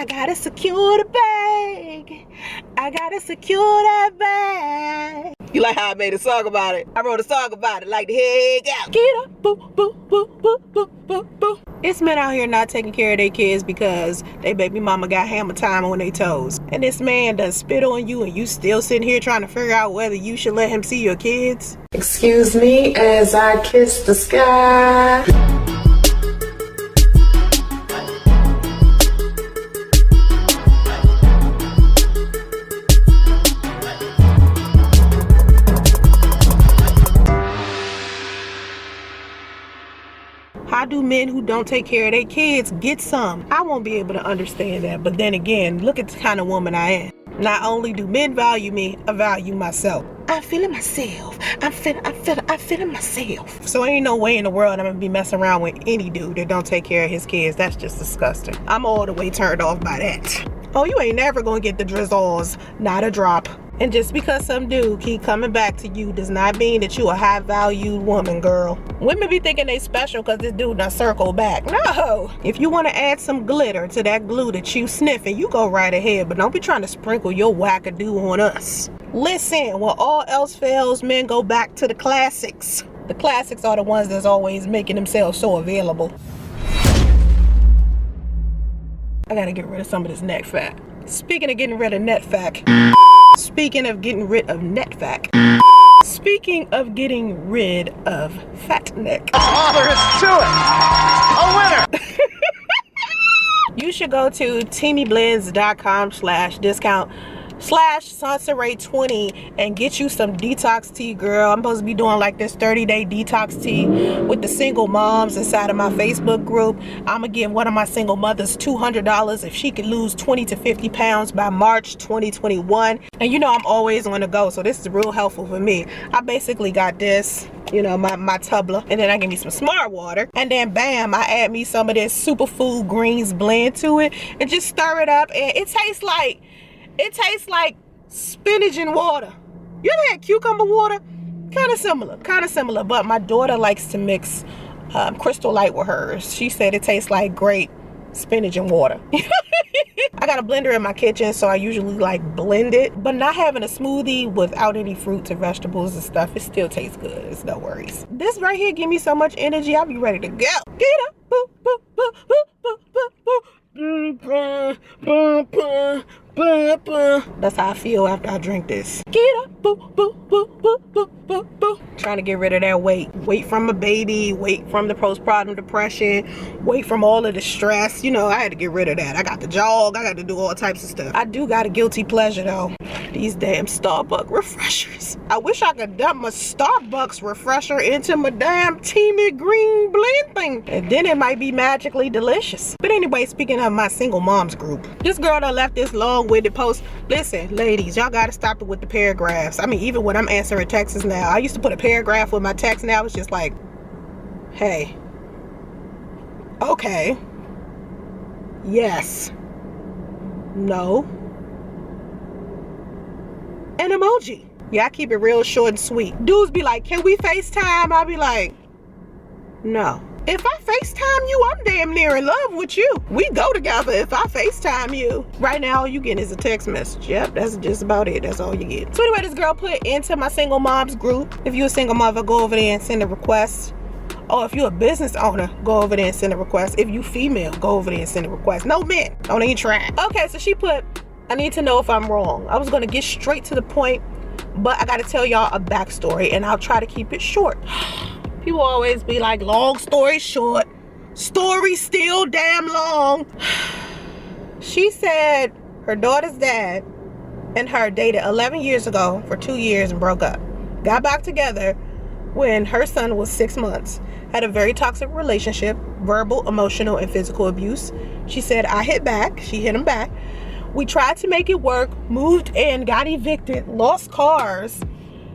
I gotta secure the bag. I gotta secure that bag. You like how I made a song about it? I wrote a song about it, like the head out. Get up, boo, boo, boo, boo, boo, boo, boo. It's men out here not taking care of their kids because they baby mama got hammer time on their toes. And this man done spit on you and you still sitting here trying to figure out whether you should let him see your kids. Excuse me as I kiss the sky. How do men who don't take care of their kids get some? I won't be able to understand that. But then again, look at the kind of woman I am. Not only do men value me, I value myself. I'm feeling myself. I'm feeling myself. So ain't no way in the world I'm gonna be messing around with any dude that don't take care of his kids. That's just disgusting. I'm all the way turned off by that. Oh, you ain't never gonna get the drizzles. Not a drop. And just because some dude keep coming back to you does not mean that you a high valued woman, girl. Women be thinking they special because this dude done circled back. No! If you want to add some glitter to that glue that you sniffing, you go right ahead. But don't be trying to sprinkle your wackadoo on us. Listen, when all else fails, men go back to the classics. The classics are the ones that's always making themselves so available. I gotta get rid of some of this neck fat. Speaking of getting rid of net fat. Speaking of getting rid of net fat. Speaking of getting rid of fat neck. That's all there is to it. A winner. You should go to teamyblends.com/discount/Soncerae20 and get you some detox tea, girl. I'm supposed to be doing like this 30-day detox tea with the single moms inside of my Facebook group. I'm gonna give one of my single mothers $200 if she could lose 20 to 50 pounds by March 2021. And you know I'm always on the go, so this is real helpful for me. I basically got this, you know, my tumbler, and then I give me some smart water, and then bam, I add me some of this superfood greens blend to it and just stir it up, and it tastes like spinach and water. You ever had cucumber water? Kind of similar, but my daughter likes to mix Crystal Light with hers. She said it tastes like great spinach and water. I got a blender in my kitchen, so I usually like blend it, but not having a smoothie without any fruits or vegetables and stuff, it still tastes good. It's no worries. This right here give me so much energy, I'll be ready to go. Get up, boop, boop, boop, boop, boop, boop, boop. That's how I feel after I drink this. Get up, boo, boo, boo, boo, boo, boo, boo. Trying to get rid of that weight. Weight from a baby, weight from the postpartum depression, weight from all of the stress. You know, I had to get rid of that. I got to jog, I got to do all types of stuff. I do got a guilty pleasure though. These damn Starbucks refreshers. I wish I could dump my Starbucks refresher into my damn Teamy Green blend thing, and then it might be magically delicious. But anyway, speaking of my single moms group, this girl done left this long-winded post. Listen, ladies, y'all gotta stop it with the paragraphs. I mean, even when I'm answering texts now, I used to put a paragraph with my text. Now it's just like, hey, okay, yes, no, an emoji. Yeah, I keep it real short and sweet. Dudes be like, can we FaceTime? I'll be like, no. If I FaceTime you, I'm damn near in love with you. We go together if I FaceTime you. Right now, all you get is a text message. Yep, that's just about it. That's all you get. So anyway, this girl put into my single moms group. If you're a single mother, go over there and send a request. Or if you're a business owner, go over there and send a request. If you female, go over there and send a request. No men, don't even try. Okay, so she put, I need to know if I'm wrong. I was gonna get straight to the point, but I gotta tell y'all a backstory, and I'll try to keep it short. People always be like, long story short, story still damn long. She said her daughter's dad and her dated 11 years ago for 2 years and broke up. Got back together when her son was 6 months. Had a very toxic relationship, verbal, emotional, and physical abuse. She said, I hit back. She hit him back. We tried to make it work, moved in, got evicted, lost cars.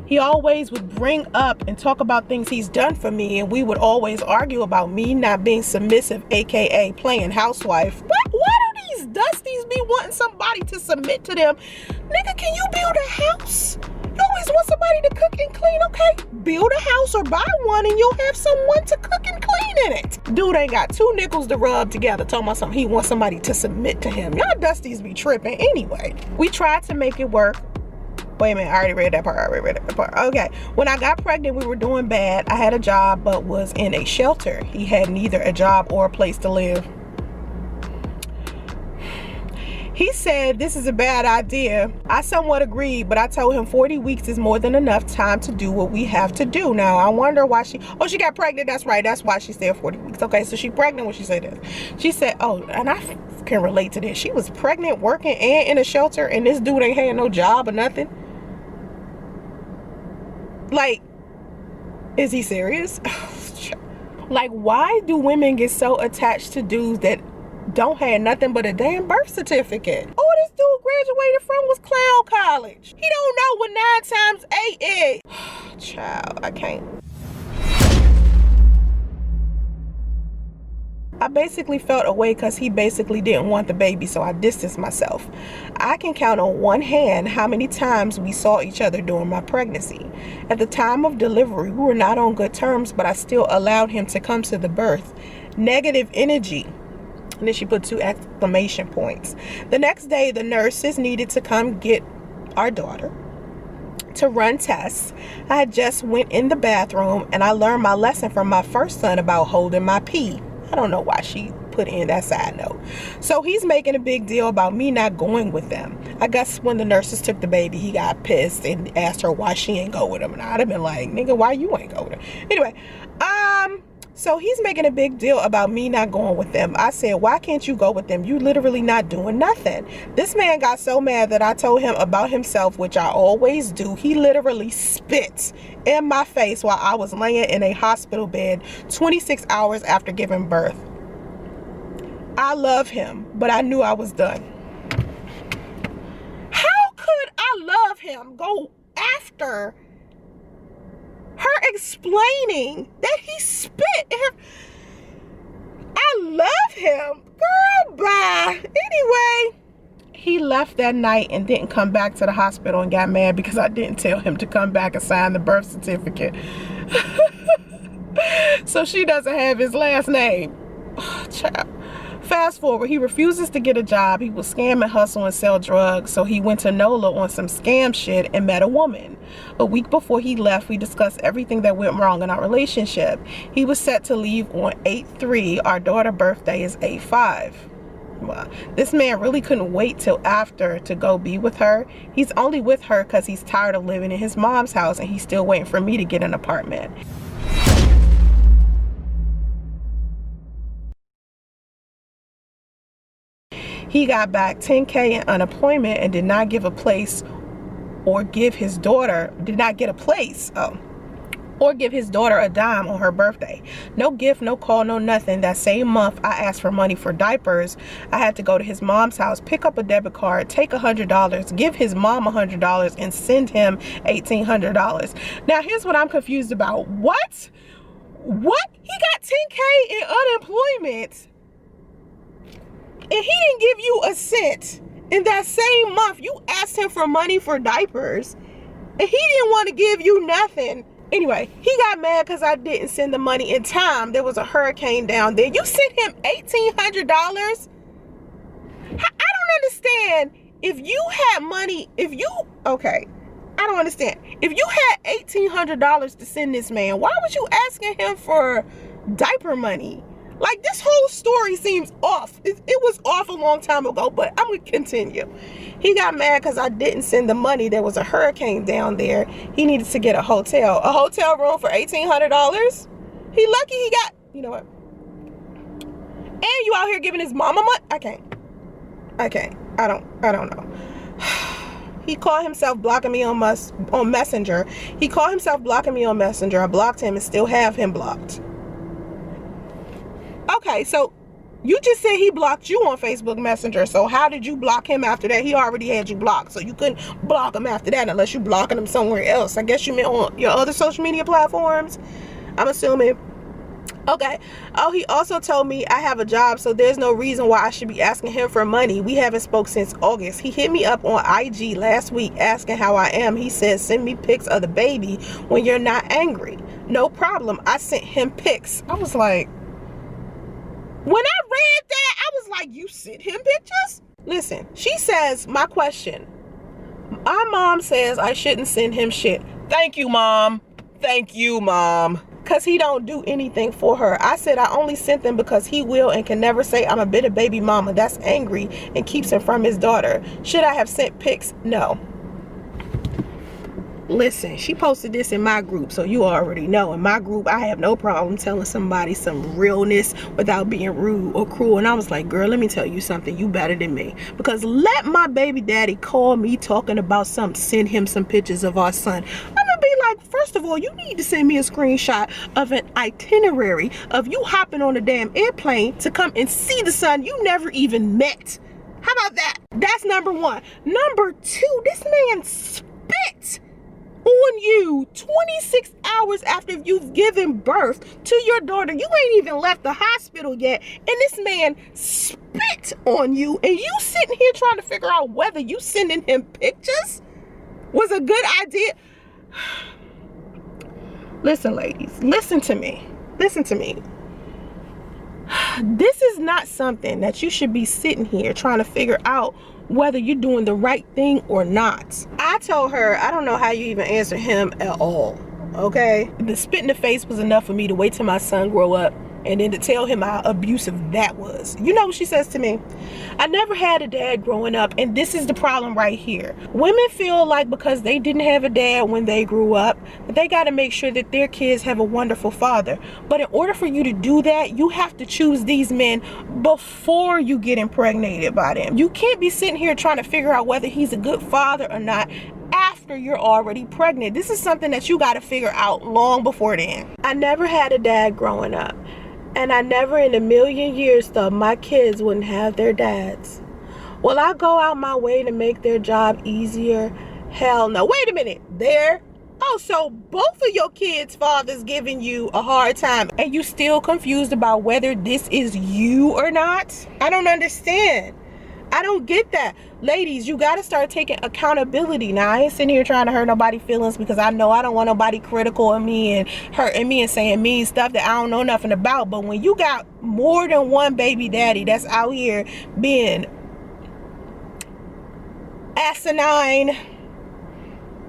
He always would bring up and talk about things he's done for me, and we would always argue about me not being submissive, aka playing housewife. Why do these dusties be wanting somebody to submit to them? Nigga, can you build a house? You always want somebody somebody to cook and clean, okay, build a house or buy one and you'll have someone to cook and clean in it. Dude ain't got 2 nickels to rub together talking about something he wants somebody to submit to him. Y'all dusties be tripping. Anyway, we tried to make it work. Wait a minute, I already read that part. Okay, when I got pregnant, we were doing bad. I had a job, but was in a shelter. He had neither a job or a place to live. He said, this is a bad idea. I somewhat agreed, but I told him 40 weeks is more than enough time to do what we have to do. Now, I wonder why she got pregnant. That's right. That's why she said 40 weeks. Okay, so she pregnant when she said this. She said, oh, and I can relate to this. She was pregnant, working, and in a shelter, and this dude ain't had no job or nothing. Like, is he serious? Like, why do women get so attached to dudes that don't have nothing but a damn birth certificate? Oh, this dude graduated from was Clown College. He don't know what 9 times 8 is. Child, I can't. I basically felt away because he basically didn't want the baby, so I distanced myself. I can count on one hand how many times we saw each other during my pregnancy. At the time of delivery, we were not on good terms, but I still allowed him to come to the birth. Negative energy. And then she put 2 exclamation points. The next day, the nurses needed to come get our daughter to run tests. I had just went in the bathroom and I learned my lesson from my first son about holding my pee. I don't know why she put in that side note. So he's making a big deal about me not going with them. I guess when the nurses took the baby, he got pissed and asked her why she ain't go with him. And I'd have been like, nigga, why you ain't go with him? Anyway, so he's making a big deal about me not going with them. I said, why can't you go with them? You literally not doing nothing. This man got so mad that I told him about himself, which I always do. He literally spit in my face while I was laying in a hospital bed 26 hours after giving birth. I love him, but I knew I was done. How could I love him? Go after her explaining that he spit in her. I love him. Girl, bye. Anyway, he left that night and didn't come back to the hospital and got mad because I didn't tell him to come back and sign the birth certificate. So she doesn't have his last name. Oh, child. Fast forward, he refuses to get a job. He will scam and hustle and sell drugs. So he went to NOLA on some scam shit and met a woman. A week before he left, we discussed everything that went wrong in our relationship. He was set to leave on 8/3. Our daughter's birthday is 8/5. Well, this man really couldn't wait till after to go be with her. He's only with her because he's tired of living in his mom's house and he's still waiting for me to get an apartment. He got back $10K in unemployment and did not give a place or give his daughter, or give his daughter a dime on her birthday. No gift, no call, no nothing. That same month, I asked for money for diapers. I had to go to his mom's house, pick up a debit card, take $100, give his mom $100, and send him $1,800. Now, here's what I'm confused about. What? He got $10K in unemployment, and he didn't give you a cent. In that same month, you asked him for money for diapers, and he didn't want to give you nothing. Anyway, he got mad because I didn't send the money in time. There was a hurricane down there. You sent him $1,800? I don't understand. If you had money, okay, I don't understand. If you had $1,800 to send this man, why was you asking him for diaper money? Like, this whole story seems off. It was off a long time ago, but I'm going to continue. He got mad because I didn't send the money. There was a hurricane down there. He needed to get a hotel room for $1,800. He lucky he got, you know what? And you out here giving his mama money? I can't. I don't know. He called himself blocking me on Messenger. He called himself blocking me on Messenger. I blocked him and still have him blocked. Okay, so you just said he blocked you on Facebook Messenger. So how did you block him after that? He already had you blocked. So you couldn't block him after that unless you blocking him somewhere else. I guess you meant on your other social media platforms, I'm assuming. Okay. Oh, he also told me I have a job, so there's no reason why I should be asking him for money. We haven't spoke since August. He hit me up on IG last week asking how I am. He said, send me pics of the baby when you're not angry. No problem. I sent him pics. I was like, when I read that, I was like, you sent him pictures? Listen, she says, my question. My mom says I shouldn't send him shit. Thank you, Mom. Thank you, Mom. Because he don't do anything for her. I said I only sent them because he will and can never say I'm a bitter baby mama. That's angry and keeps him from his daughter. Should I have sent pics? No. Listen, she posted this in my group, so you already know. In my group, I have no problem telling somebody some realness without being rude or cruel. And I was like, girl, let me tell you something. You better than me. Because let my baby daddy call me talking about something, send him some pictures of our son. I'm going to be like, first of all, you need to send me a screenshot of an itinerary of you hopping on a damn airplane to come and see the son you never even met. How about that? That's number one. Number two, this man spit on you 26 hours after you've given birth to your daughter. You ain't even left the hospital yet, and this man spit on you, and you sitting here trying to figure out whether you sending him pictures was a good idea. Listen, ladies, listen to me. Listen to me. This is not something that you should be sitting here trying to figure out whether you're doing the right thing or not. I told her, I don't know how you even answer him at all, okay? The spit in the face was enough for me to wait till my son grow up and then to tell him how abusive that was. You know what she says to me? I never had a dad growing up, and this is the problem right here. Women feel like because they didn't have a dad when they grew up, that they got to make sure that their kids have a wonderful father. But in order for you to do that, you have to choose these men before you get impregnated by them. You can't be sitting here trying to figure out whether he's a good father or not after you're already pregnant. This is something that you got to figure out long before then. I never had a dad growing up. And I never in a million years thought my kids wouldn't have their dads. Will I go out my way to make their job easier? Hell no. Wait a minute. Oh, so both of your kids' fathers giving you a hard time and you still confused about whether this is you or not? I don't understand. I don't get that. Ladies, you got to start taking accountability. Now, I ain't sitting here trying to hurt nobody's feelings because I know I don't want nobody critical of me and hurting me and saying mean stuff that I don't know nothing about. But when you got more than one baby daddy that's out here being asinine,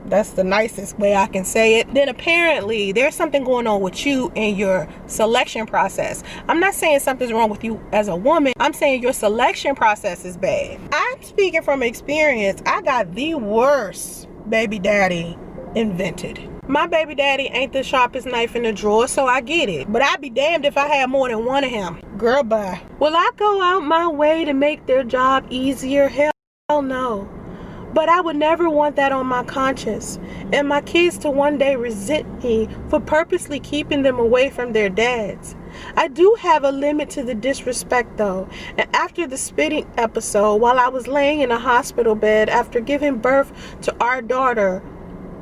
that's the nicest way I can say it, then apparently there's something going on with you in your selection process. I'm not saying something's wrong with you as a woman. I'm saying your selection process is bad. I'm speaking from experience. I got the worst baby daddy invented. My baby daddy ain't the sharpest knife in the drawer, so I get it. But I'd be damned if I had more than one of him. Girl, bye. Will I go out my way to make their job easier? Hell no. But I would never want that on my conscience, and my kids to one day resent me for purposely keeping them away from their dads. I do have a limit to the disrespect though, and after the spitting episode, while I was laying in a hospital bed after giving birth to our daughter,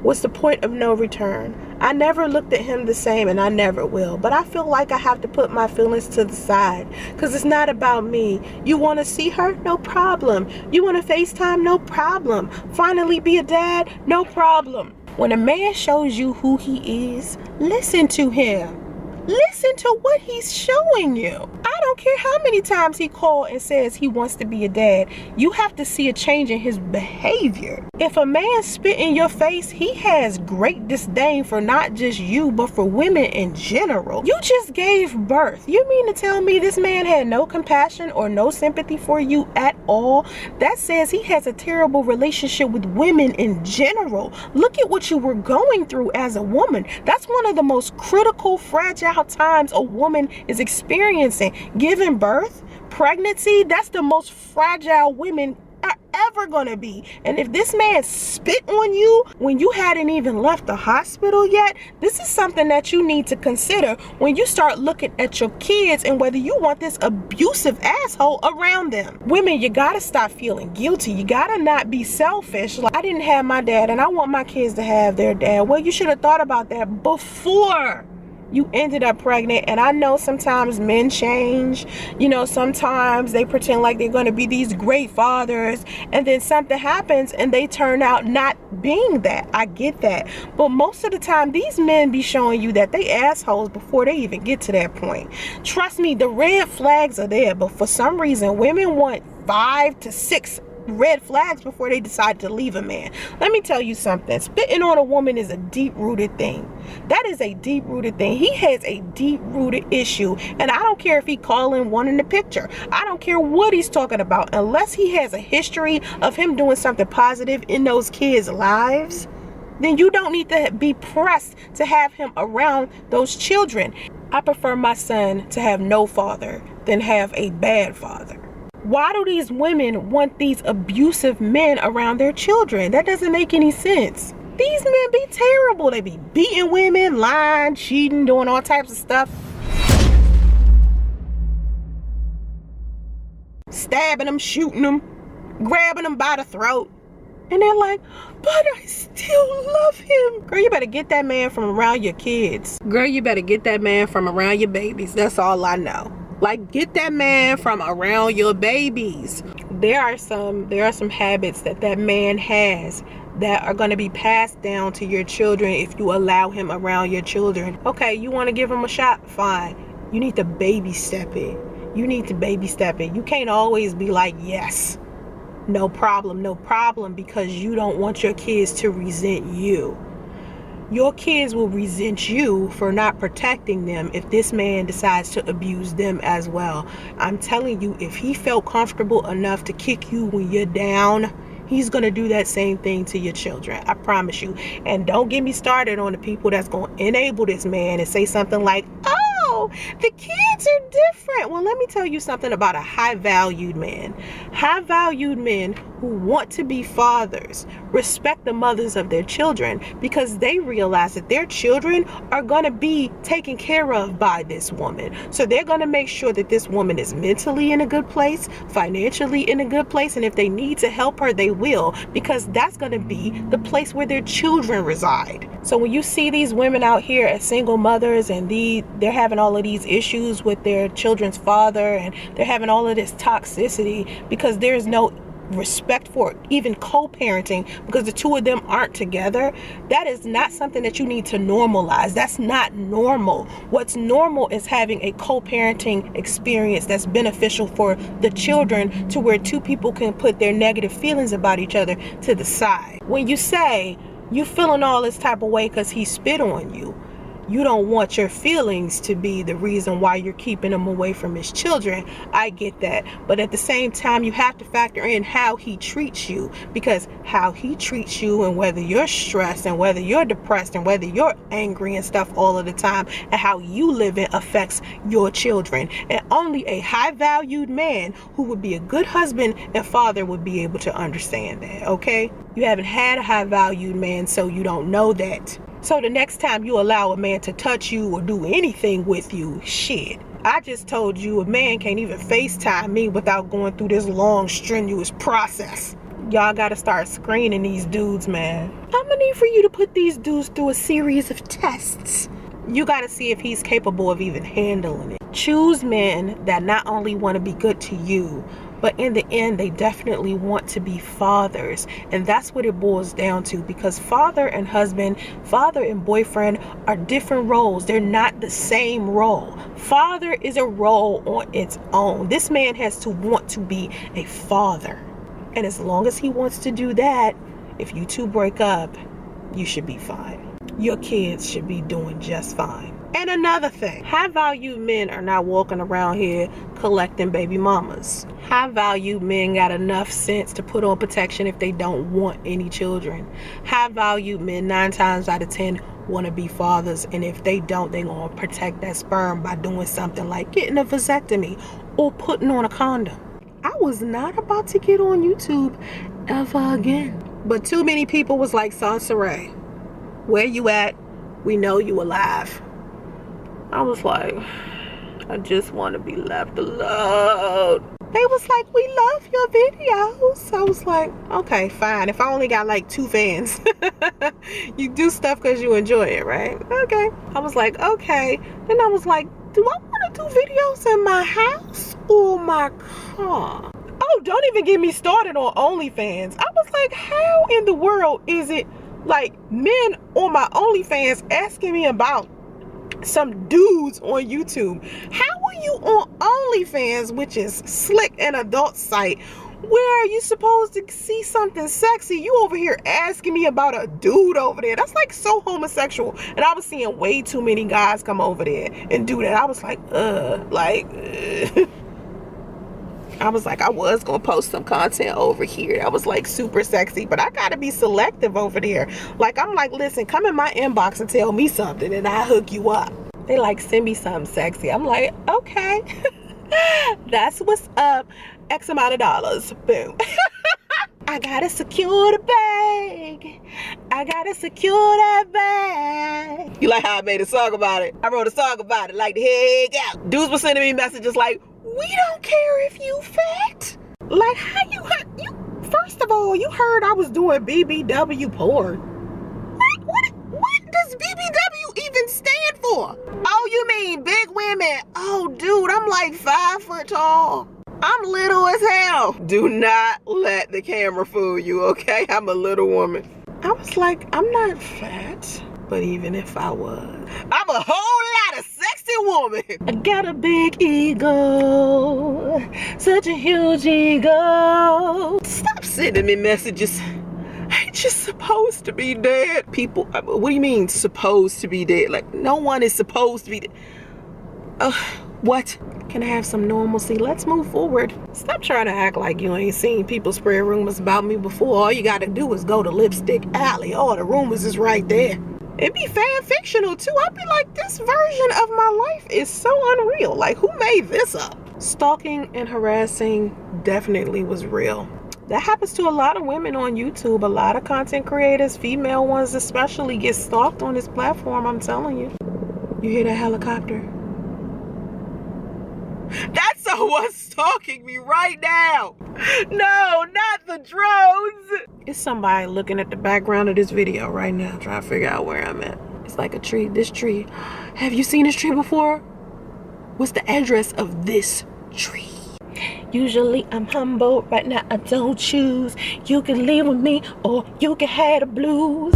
was the point of no return. I never looked at him the same, and I never will. But I feel like I have to put my feelings to the side because it's not about me. You want to see her? No problem. You want to FaceTime? No problem. Finally be a dad? No problem. When a man shows you who he is, listen to him. Listen to what he's showing you. I don't care how many times he called and says he wants to be a dad. You have to see a change in his behavior. If a man spit in your face, he has great disdain for not just you, but for women in general. You just gave birth. You mean to tell me this man had no compassion or no sympathy for you at all? That says he has a terrible relationship with women in general. Look at what you were going through as a woman. That's one of the most critical, fragile times a woman is experiencing. Giving birth, pregnancy, that's the most fragile women are ever gonna be. And if this man spit on you when you hadn't even left the hospital yet, this is something that you need to consider when you start looking at your kids and whether you want this abusive asshole around them. Women, you gotta stop feeling guilty. You gotta not be selfish. Like, I didn't have my dad and I want my kids to have their dad. Well, you should have thought about that before You ended up pregnant. And I know sometimes men change. You know, sometimes they pretend like they're going to be these great fathers, and then something happens and they turn out not being that. I get that. But most of the time, these men be showing you that they assholes before they even get to that point. Trust me, the red flags are there, but for some reason, women want 5 to 6 red flags before they decide to leave a man. Let me tell you something. Spitting on a woman is a deep-rooted thing. That is a deep-rooted thing. He has a deep-rooted issue, and I don't care if he calling one in the picture. I don't care what he's talking about, unless he has a history of him doing something positive in those kids' lives. Then you don't need to be pressed to have him around those children. I prefer my son to have no father than have a bad father. Why do these women want these abusive men around their children? That doesn't make any sense. These men be terrible. They be beating women, lying, cheating, doing all types of stuff. Stabbing them, shooting them, grabbing them by the throat. And they're like, but I still love him. Girl, you better get that man from around your kids. Girl, you better get that man from around your babies. That's all I know. Like, get that man from around your babies. There are some habits that man has that are going to be passed down to your children if you allow him around your children. Okay, you want to give him a shot? Fine. You need to baby step it. You need to baby step it. You can't always be like, yes, no problem, because you don't want your kids to resent you. Your kids will resent you for not protecting them if this man decides to abuse them as well. I'm telling you, if he felt comfortable enough to kick you when you're down, he's going to do that same thing to your children. I promise you. And don't get me started on the people that's going to enable this man and say something like, oh, the kids are different. Well, let me tell you something about a high-valued man. High-valued men who want to be fathers respect the mothers of their children because they realize that their children are going to be taken care of by this woman. So they're going to make sure that this woman is mentally in a good place, financially in a good place, and if they need to help her, they will, because that's going to be the place where their children reside. So when you see these women out here as single mothers and they're having all of these issues with their children's father, and they're having all of this toxicity because there's no respect for even co-parenting because the two of them aren't together, that is not something that you need to normalize. That's not normal. What's normal is having a co-parenting experience that's beneficial for the children, to where two people can put their negative feelings about each other to the side. When you say you feeling all this type of way because he spit on you, you don't want your feelings to be the reason why you're keeping him away from his children. I get that. But at the same time, you have to factor in how he treats you, because how he treats you and whether you're stressed and whether you're depressed and whether you're angry and stuff all of the time and how you live it affects your children. And only a high valued man who would be a good husband and father would be able to understand that, okay? You haven't had a high valued man, so you don't know that. So the next time you allow a man to touch you or do anything with you, shit. I just told you a man can't even FaceTime me without going through this long, strenuous process. Y'all gotta start screening these dudes, man. I'm gonna need for you to put these dudes through a series of tests. You gotta see if he's capable of even handling it. Choose men that not only want to be good to you, but in the end, they definitely want to be fathers. And that's what it boils down to, because father and husband, father and boyfriend are different roles. They're not the same role. Father is a role on its own. This man has to want to be a father. And as long as he wants to do that, if you two break up, you should be fine. Your kids should be doing just fine. And another thing, high-value men are not walking around here collecting baby mamas. High-value men got enough sense to put on protection if they don't want any children. High-value men 9 times out of 10 want to be fathers, and if they don't, they're going to protect that sperm by doing something like getting a vasectomy or putting on a condom. I was not about to get on YouTube ever again. But too many people was like, Soncerae, where you at? We know you alive. I was like, I just want to be left alone. They was like, we love your videos, so was like, okay, fine. If I only got like 2 fans, you do stuff because you enjoy it, right? Okay. I was like, okay. Then I was like, do I want to do videos in my house or my car? Oh, don't even get me started on OnlyFans. I was like, how in the world is it like men on my OnlyFans asking me about some dudes on YouTube? How are you on OnlyFans, which is slick and adult site, where you supposed to see something sexy? You over here asking me about a dude over there. That's like so homosexual. And I was seeing way too many guys come over there and do that. I was like, I was like, I was gonna post some content over here that was like super sexy, but I gotta be selective over there. Like, I'm like, listen, come in my inbox and tell me something and I hook you up. They like, send me something sexy. I'm like, okay. That's what's up. X amount of dollars. Boom. I gotta secure the bag. I gotta secure that bag. You like how I made a song about it? I wrote a song about it, like the heck out. Dudes were sending me messages like, we don't care if you fat. Like, how you first of all, you heard I was doing BBW porn. What does BBW even stand for? Oh, you mean big women? Oh, dude, I'm like 5 foot tall. I'm little as hell. Do not let the camera fool you, okay? I'm a little woman. I was like, I'm not fat. But even if I was, I'm a whole lot of sexy woman. I got a big ego. Such a huge ego. Stop sending me messages. I ain't just supposed to be dead. People, what do you mean supposed to be dead? Like, no one is supposed to be dead. What? Can I have some normalcy? Let's move forward. Stop trying to act like you ain't seen people spread rumors about me before. All you gotta do is go to Lipstick Alley. All the rumors is right there. It'd be fan fictional too. I'd be like, this version of my life is so unreal. Like, who made this up? Stalking and harassing definitely was real. That happens to a lot of women on YouTube. A lot of content creators, female ones especially, get stalked on this platform, I'm telling you. You hear that helicopter? That's someone stalking me right now. No, not the drones. It's somebody looking at the background of this video right now, trying to figure out where I'm at. It's like a tree, this tree. Have you seen this tree before? What's the address of this tree? Usually I'm humble, right now I don't choose. You can leave with me or you can have the blues.